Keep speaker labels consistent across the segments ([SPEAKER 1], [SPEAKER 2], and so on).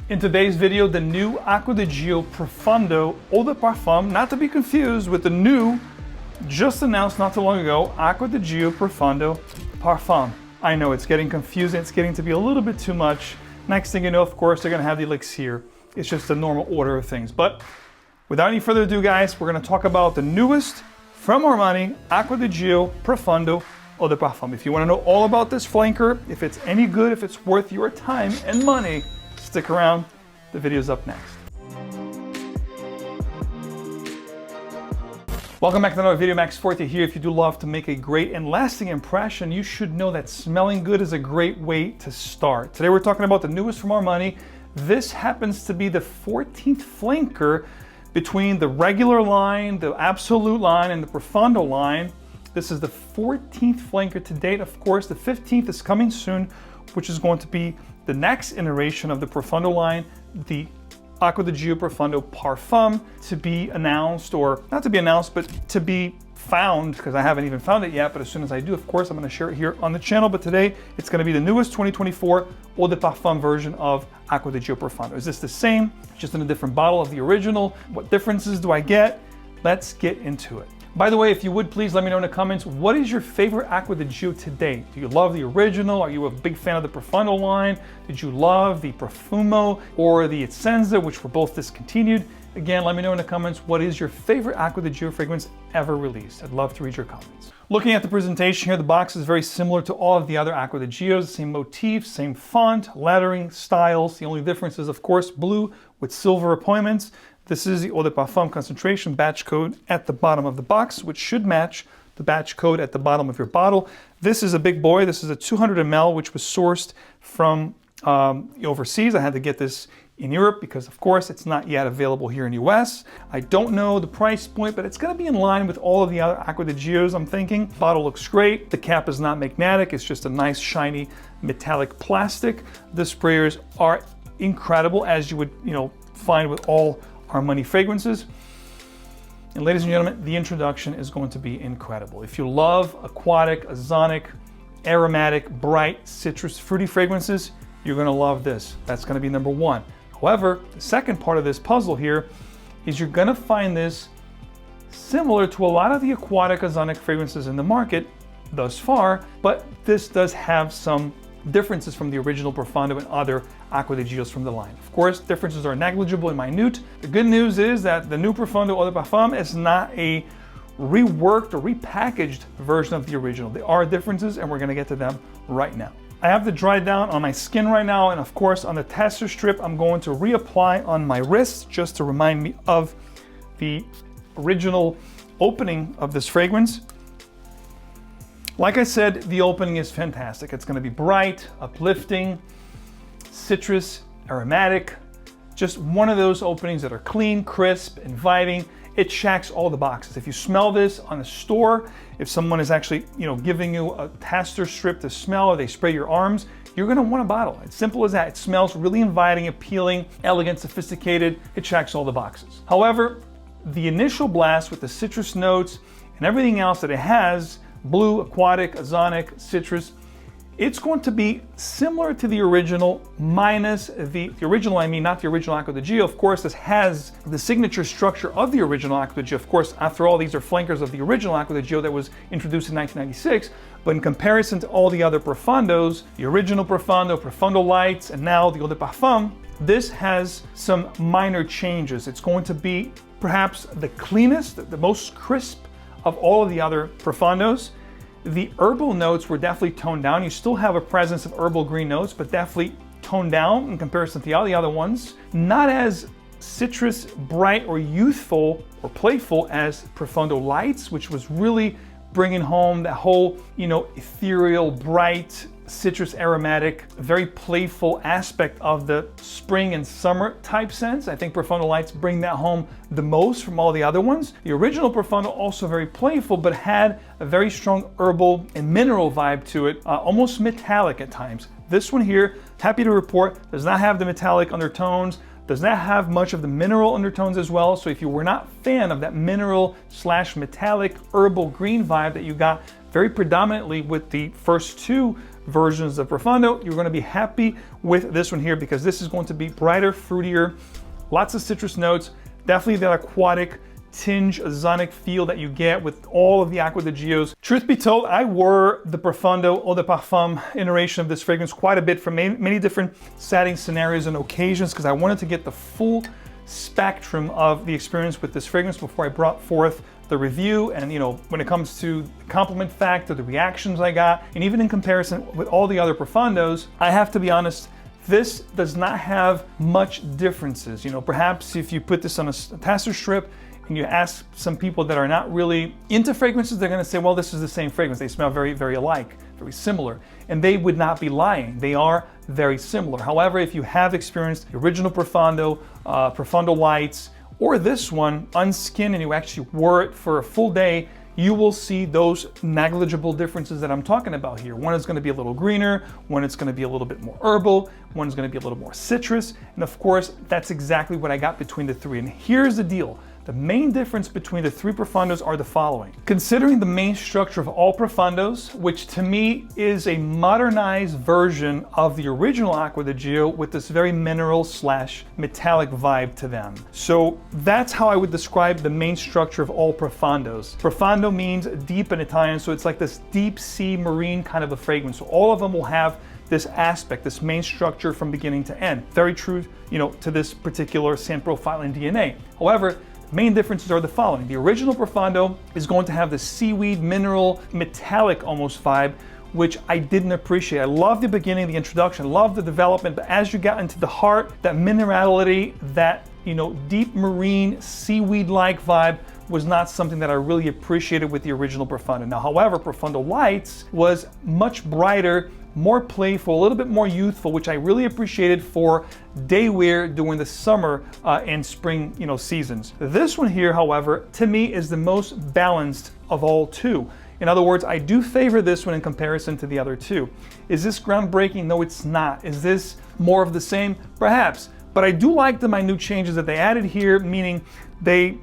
[SPEAKER 1] In today's video, the new Acqua di Gio Profondo eau de parfum, not to be confused with the new, just announced not too long ago, Acqua di Gio Profondo Parfum. I know it's getting confusing, it's getting to be a little bit too much. Next thing you know, of course, they're gonna have the elixir. It's just a normal order of things. But without any further ado, guys, we're gonna talk about the newest from Armani, Acqua di Gio Profondo eau de parfum. If you wanna know all about this flanker, if it's any good, if it's worth your time and money, stick around, the video's up next. Welcome back to another video, 𝗥𝗿𝗄𝗏 here. If you do love to make a great and lasting impression, you should know that smelling good is a great way to start. Today we're talking about the newest from Armani. This happens to be the 14th flanker between the regular line, the Absolute line, and the Profondo line. This is the 14th flanker to date. Of course, the 15th is coming soon, which is going to be the next iteration of the Profondo line, the Acqua di Gio Profondo Parfum, to be announced, or not to be announced, but to be found, because I haven't even found it yet, but as soon as I do, of course, I'm going to share it here on the channel. But today, it's going to be the newest 2024 eau de parfum version of Acqua di Gio Profondo. Is this the same, just in a different bottle of the original? What differences do I get? Let's get into it. By the way, if you would, please let me know in the comments, what is your favorite Acqua di Gio to date? Do you love the original? Are you a big fan of the Profondo line? Did you love the Profumo or the 𝗔𝗍𝗔, which were both discontinued? Again, let me know in the comments, what is your favorite Acqua di Gio fragrance ever released? I'd love to read your comments. Looking at the presentation here, the box is very similar to all of the other Acqua di Gios, same motif, same font, lettering, styles. The only difference is, of course, blue with silver appointments. This is the eau de parfum concentration batch code at the bottom of the box, which should match the batch code at the bottom of your bottle. This is a big boy. This is a 200 ml, which was sourced from overseas. I had to get this in Europe because, of course, it's not yet available here in the US. I don't know the price point, but it's going to be in line with all of the other Acqua di Gios, I'm thinking. The bottle looks great. The cap is not magnetic. It's just a nice, shiny, metallic plastic. The sprayers are incredible, as you would, find with all Armani fragrances. And ladies and gentlemen, the introduction is going to be incredible. If you love aquatic, ozonic, aromatic, bright, citrus, fruity fragrances, you're going to love this. That's going to be number one. However, the second part of this puzzle here is you're going to find this similar to a lot of the aquatic, ozonic fragrances in the market thus far, but this does have some differences from the original Profondo and other Acqua di Gios from the line. Of course, differences are negligible and minute. The good news is that the new Profondo eau de parfum is not a reworked or repackaged version of the original. There are differences, and we're going to get to them right now. I have the dry down on my skin right now, and of course on the tester strip I'm going to reapply on my wrist just to remind me of the original opening of this fragrance. Like I said, the opening is fantastic. It's going to be bright, uplifting, citrus, aromatic, just one of those openings that are clean, crisp, inviting. It checks all the boxes. If you smell this on a store, if someone is actually, giving you a tester strip to smell, or they spray your arms, you're going to want a bottle. It's simple as that. It smells really inviting, appealing, elegant, sophisticated. It checks all the boxes. However, the initial blast with the citrus notes and everything else that it has, blue, aquatic, ozonic, citrus, it's going to be similar to the original, minus the original, I mean not the original Acqua di Gio. Of course, this has the signature structure of the original Acqua di Gio. Of course, after all, these are flankers of the original Acqua di Gio that was introduced in 1996. But in comparison to all the other Profondos, the original Profondo, Profondo Lights, and now the eau de parfum, this has some minor changes. It's going to be perhaps the cleanest, the most crisp of all of the other Profondos. The herbal notes were definitely toned down. You still have a presence of herbal green notes, but definitely toned down in comparison to all the other ones. Not as citrus, bright, or youthful or playful as Profondo Lights, which was really bringing home that whole, ethereal, bright, citrus aromatic, very playful aspect of the spring and summer type scents. I think Profondo Lights bring that home the most from all the other ones. The original Profondo also very playful, but had a very strong herbal and mineral vibe to it, almost metallic at times. This one here, happy to report, does not have the metallic undertones, does not have much of the mineral undertones as well. So if you were not a fan of that mineral / metallic herbal green vibe that you got very predominantly with the first two versions of Profondo, you're going to be happy with this one here because this is going to be brighter, fruitier, lots of citrus notes, definitely that aquatic tinge, ozonic feel that you get with all of the Acqua di Gios. Truth be told, I wore the Profondo eau de parfum iteration of this fragrance quite a bit for many different setting scenarios and occasions because I wanted to get the full spectrum of the experience with this fragrance before I brought forth the review. And when it comes to the compliment factor, the reactions I got, and even in comparison with all the other Profondos, I have to be honest, this does not have much differences. Perhaps if you put this on a taster strip and you ask some people that are not really into fragrances, they're gonna say, well, this is the same fragrance. They smell very, very alike, very similar. And they would not be lying. They are very similar. However, if you have experienced the original Profondo, Profondo Lights, or this one unskin and you actually wore it for a full day, you will see those negligible differences that I'm talking about here. One is gonna be a little greener, one is gonna be a little bit more herbal, one is gonna be a little more citrus, and of course, that's exactly what I got between the three. And here's the deal. The main difference between the three Profondos are the following. Considering the main structure of all Profondos, which to me is a modernized version of the original Acqua di Gio with this very mineral/metallic vibe to them. So that's how I would describe the main structure of all Profondos. Profondo means deep in Italian, so it's like this deep sea marine kind of a fragrance. So all of them will have this aspect, this main structure from beginning to end. Very true, to this particular scent profile and DNA. However, main differences are the following. The original Profondo is going to have the seaweed, mineral, metallic almost vibe, which I didn't appreciate. I love the beginning, the introduction, love the development, but as you got into the heart, that minerality, that deep marine, seaweed-like vibe was not something that I really appreciated with the original Profondo. Now, however, Profondo Lights was much brighter, more playful, a little bit more youthful, which I really appreciated for day wear during the summer and spring seasons. This one here, however, to me is the most balanced of all two. In other words, I do favor this one in comparison to the other two. Is this groundbreaking? No, it's not. Is this more of the same? Perhaps. But I do like the minute changes that they added here, meaning they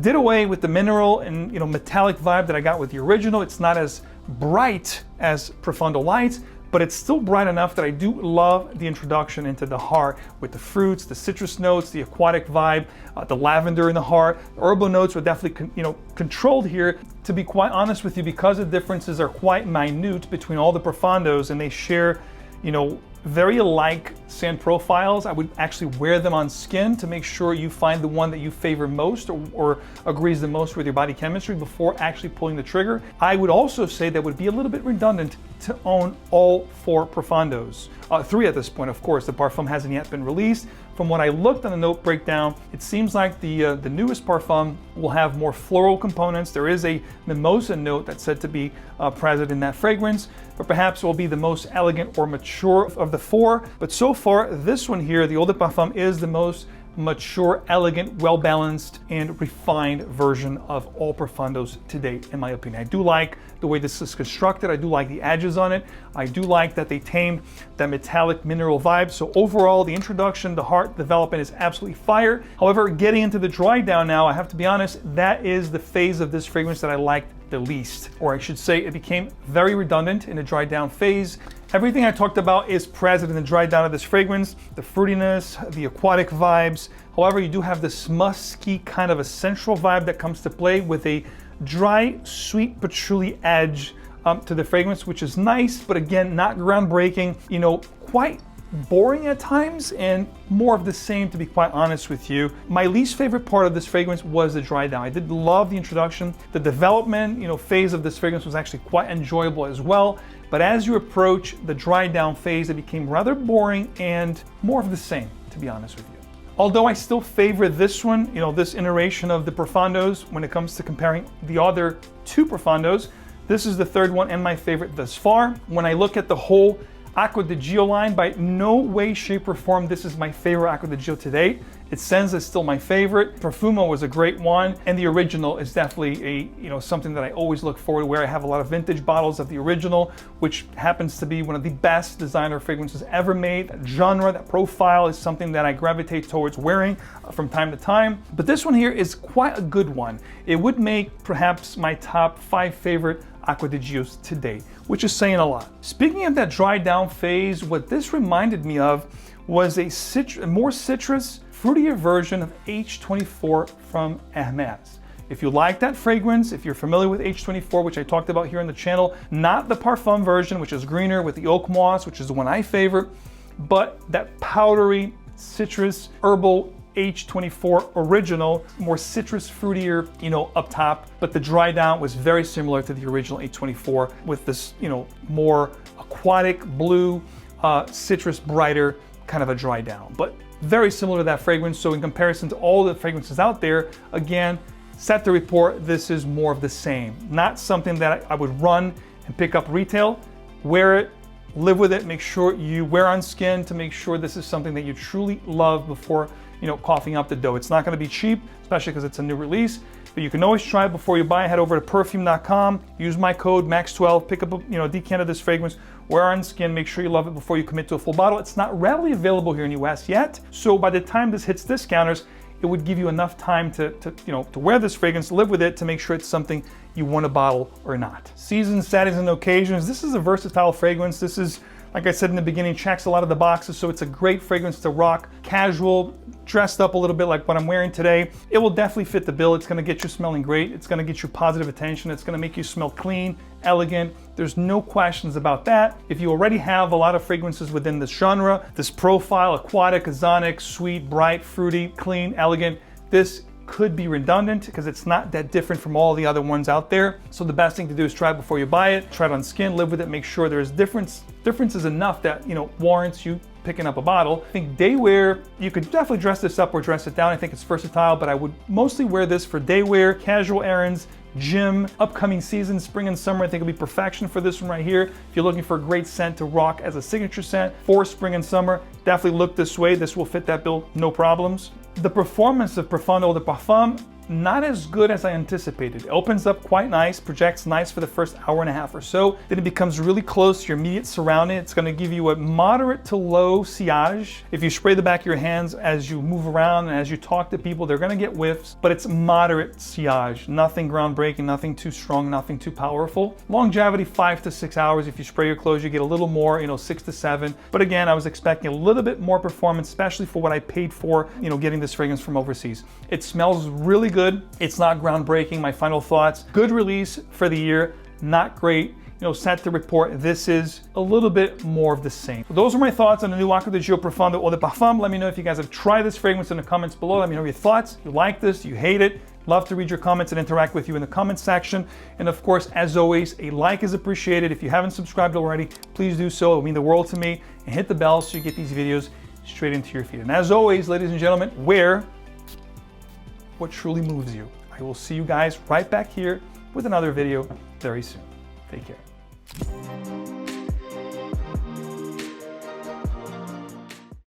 [SPEAKER 1] did away with the mineral and metallic vibe that I got with the original. It's not as bright as Profondo Lights, but it's still bright enough that I do love the introduction into the heart with the fruits, the citrus notes, the aquatic vibe, the lavender in the heart. The herbal notes were definitely controlled here. To be quite honest with you, because the differences are quite minute between all the Profondos and they share very alike scent profiles, I would actually wear them on skin to make sure you find the one that you favor most or agrees the most with your body chemistry before actually pulling the trigger. I would also say that would be a little bit redundant to own all four Profondos. Three at this point, of course. The parfum hasn't yet been released. From what I looked on the note breakdown, it seems like the newest parfum will have more floral components. There is a mimosa note that's said to be present in that fragrance, but perhaps it will be the most elegant or mature of the four. But so far, this one here, the eau de parfum, is the most mature, elegant, well-balanced, and refined version of all Profondos to date, in my opinion. I do like the way this is constructed. I do like the edges on it. I do like that they tamed that metallic mineral vibe. So overall, the introduction, the heart development is absolutely fire. However, getting into the dry down now, I have to be honest, that is the phase of this fragrance that I liked the least. Or I should say it became very redundant in the dry down phase. Everything I talked about is present in the dry down of this fragrance, the fruitiness, the aquatic vibes. However, you do have this musky kind of a sensual vibe that comes to play with a dry, sweet patchouli edge to the fragrance, which is nice, but again, not groundbreaking, quite boring at times and more of the same, to be quite honest with you. My least favorite part of this fragrance was the dry down. I did love the introduction. The development, phase of this fragrance was actually quite enjoyable as well. But as you approach the dry down phase, it became rather boring and more of the same, to be honest with you. Although I still favor this one, this iteration of the Profondos when it comes to comparing the other two Profondos. This is the third one and my favorite thus far. When I look at the whole Acqua di Gio line, by no way, shape, or form, this is my favorite Acqua di Gio to date. Its Senza is still my favorite. Profumo was a great one, and the original is definitely something that I always look forward to. Where I have a lot of vintage bottles of the original, which happens to be one of the best designer fragrances ever made. That genre, that profile is something that I gravitate towards wearing from time to time. But this one here is quite a good one. It would make perhaps my top 5 favorite Acqua di Gios today, which is saying a lot. Speaking of that dry down phase, what this reminded me of was a more citrus, fruitier version of H24 from Hermès. If you like that fragrance, if you're familiar with H24, which I talked about here on the channel, not the parfum version, which is greener with the oak moss, which is the one I favor, but that powdery citrus herbal H24 original, more citrus fruitier, up top, but the dry down was very similar to the original H24 with this, more aquatic blue, citrus brighter kind of a dry down, but very similar to that fragrance. So in comparison to all the fragrances out there, again, set the report, this is more of the same. Not something that I would run and pick up retail. Wear it, live with it, make sure you wear on skin to make sure this is something that you truly love before coughing up the dough. It's not going to be cheap, especially because it's a new release, but you can always try it before you buy. Head over to perfume.com, use my code MAX12, pick up a decant of this fragrance, wear on skin, make sure you love it before you commit to a full bottle. It's not readily available here in the US yet, so by the time this hits discounters, it would give you enough time to wear this fragrance, live with it, to make sure it's something you want to bottle or not. Seasons, settings, and occasions. This is a versatile fragrance. This is, like I said in the beginning, checks a lot of the boxes, so it's a great fragrance to rock casual, dressed up a little bit like what I'm wearing today. It will definitely fit the bill. It's going to get you smelling great. It's going to get you positive attention. It's going to make you smell clean, elegant. There's no questions about that. If you already have a lot of fragrances within this genre, this profile, aquatic, ozonic, sweet, bright, fruity, clean, elegant, this could be redundant because it's not that different from all the other ones out there. So the best thing to do is try it before you buy it, try it on skin, live with it, make sure there's differences enough that warrants you picking up a bottle. I think day wear, you could definitely dress this up or dress it down. I think it's versatile, but I would mostly wear this for day wear, casual errands, gym, upcoming season, spring and summer. I think it'll be perfection for this one right here. If you're looking for a great scent to rock as a signature scent for spring and summer, definitely look this way. This will fit that bill, no problems. The performance of Profondo eau de parfum, not as good as I anticipated. It opens up quite nice, projects nice for the first hour and a half or so. Then it becomes really close to your immediate surrounding. It's going to give you a moderate to low sillage. If you spray the back of your hands as you move around and as you talk to people, they're going to get whiffs, but it's moderate sillage. Nothing groundbreaking, nothing too strong, nothing too powerful. Longevity, 5 to 6 hours. If you spray your clothes, you get a little more, 6 to 7. But again, I was expecting a little bit more performance, especially for what I paid for, getting this fragrance from overseas. It smells really good. It's not groundbreaking. My final thoughts: good release for the year, not great. Set to report, this is a little bit more of the same. So those are my thoughts on the new Acqua di Gio Profondo eau de parfum. Let me know if you guys have tried this fragrance in the comments below. Let me know your thoughts. You like this? You hate it? Love to read your comments and interact with you in the comments section. And of course, as always, a like is appreciated. If you haven't subscribed already, please do so. It will mean the world to me. And hit the bell so you get these videos straight into your feed. And as always, ladies and gentlemen, wear what truly moves you. I will see you guys right back here with another video very soon. Take care.